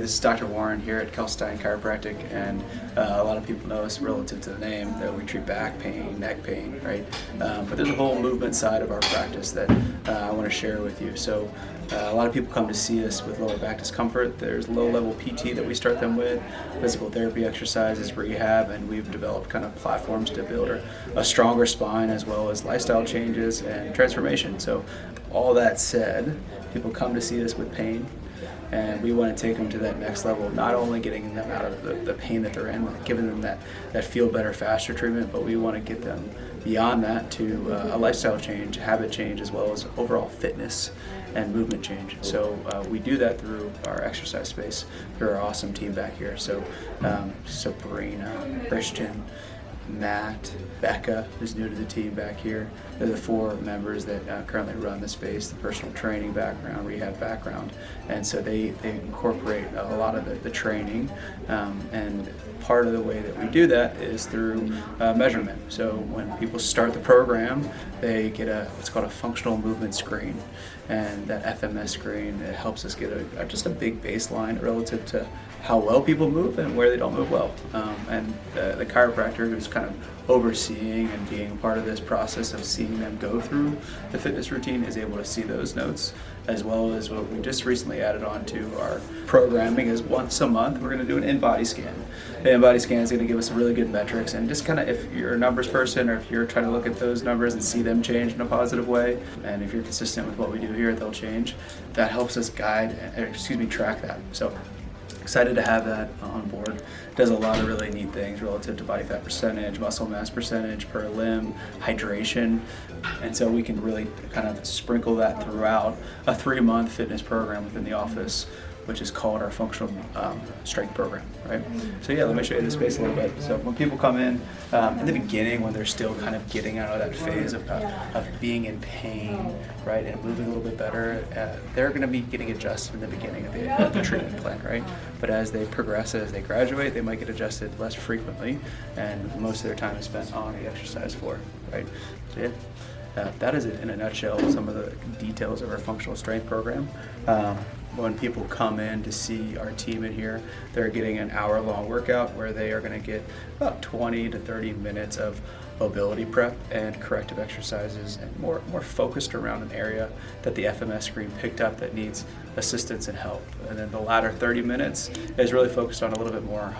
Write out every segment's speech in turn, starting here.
this is Dr. Warren here at Kalkstein Chiropractic, and a lot of people know us relative to the name that we treat back pain, neck pain, right? But there's a whole movement side of our practice that I want to share with you. So a lot of people come to see us with lower back discomfort. There's low-level PT that we start them with, physical therapy exercises, rehab, and we've developed kind of platforms to build a stronger spine as well as lifestyle changes and transformation. So all that said, people come to see us with pain, and we want to take them to that next level, not only getting them out of the pain that they're in, giving them that feel better faster treatment, but we want to get them beyond that to a lifestyle change, habit change, as well as overall fitness and movement change. So we do that through our exercise space, through our awesome team back here. So Sabrina, Christian, Matt, Becca, who's new to the team back here. They're the 4 members that currently run the space, the personal training background, rehab background. And so they incorporate a lot of the training. And part of the way that we do that is through measurement. So when people start the program, they get what's called a functional movement screen. And that FMS screen, it helps us get just a big baseline relative to how well people move and where they don't move well. And the chiropractor who's kind of overseeing and being part of this process of seeing them go through the fitness routine is able to see those notes, as well as what we just recently added on to our programming is once a month we're going to do an in-body scan. The in-body scan is going to give us really good metrics, and just kind of if you're a numbers person or if you're trying to look at those numbers and see them change in a positive way, and if you're consistent with what we do here, they'll change. That helps us track that. So excited to have that on board. Does a lot of really neat things relative to body fat percentage, muscle mass percentage per limb, hydration, and so we can really kind of sprinkle that throughout a 3-month fitness program within the office, which is called our functional strength program, right? So yeah, let me show you the space a little bit. So when people come in the beginning, when they're still kind of getting out of that phase of being in pain, right, and moving a little bit better, they're going to be getting adjusted in the beginning of the treatment plan, right? But as they progress, as they graduate, they might get adjusted less frequently, and most of their time is spent on the exercise floor, right? So yeah, that is it in a nutshell, some of the details of our functional strength program. When people come in to see our team in here, they're getting an hour-long workout where they are going to get about 20 to 30 minutes of mobility prep and corrective exercises, and more focused around an area that the FMS screen picked up that needs assistance and help. And then the latter 30 minutes is really focused on a little bit more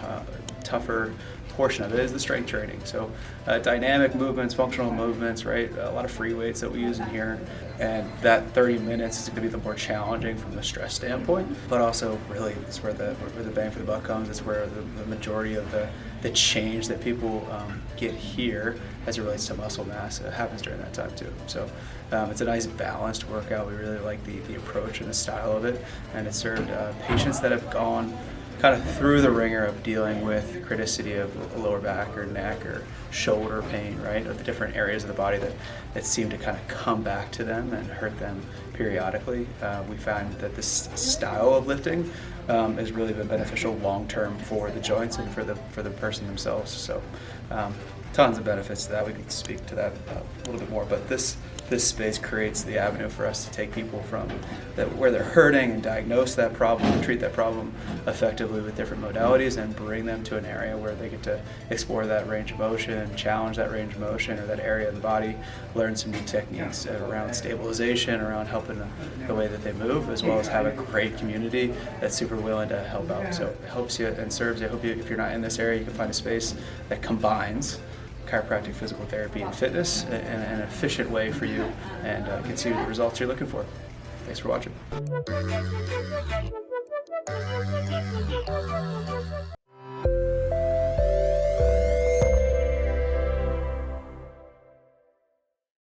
tougher portion of it is the strength training. So dynamic movements, functional movements, right? A lot of free weights that we use in here. And that 30 minutes is going to be the more challenging from the stress standpoint, but also really it's where the bang for the buck comes. It's where the majority of the change that people get here as it relates to muscle mass happens during that time too. So it's a nice balanced workout. We really like the approach and the style of it, and it served patients that have gone kind of through the ringer of dealing with criticity of lower back or neck or shoulder pain, right? Or the different areas of the body that seem to kind of come back to them and hurt them periodically. We find that this style of lifting has really been beneficial long-term for the joints and for the person themselves. So tons of benefits to that. We can speak to that a little bit more, but this space creates the avenue for us to take people from where they're hurting and diagnose that problem and treat that problem effectively with different modalities, and bring them to an area where they get to explore that range of motion, challenge that range of motion or that area of the body, learn some new techniques around stabilization, around helping the way that they move, as well as have a great community that's super willing to help out. So it helps you and serves you. I hope if you're not in this area, you can find a space that combines chiropractic, physical therapy, and fitness in an efficient way for you, and gets you the results you're looking for. Thanks for watching.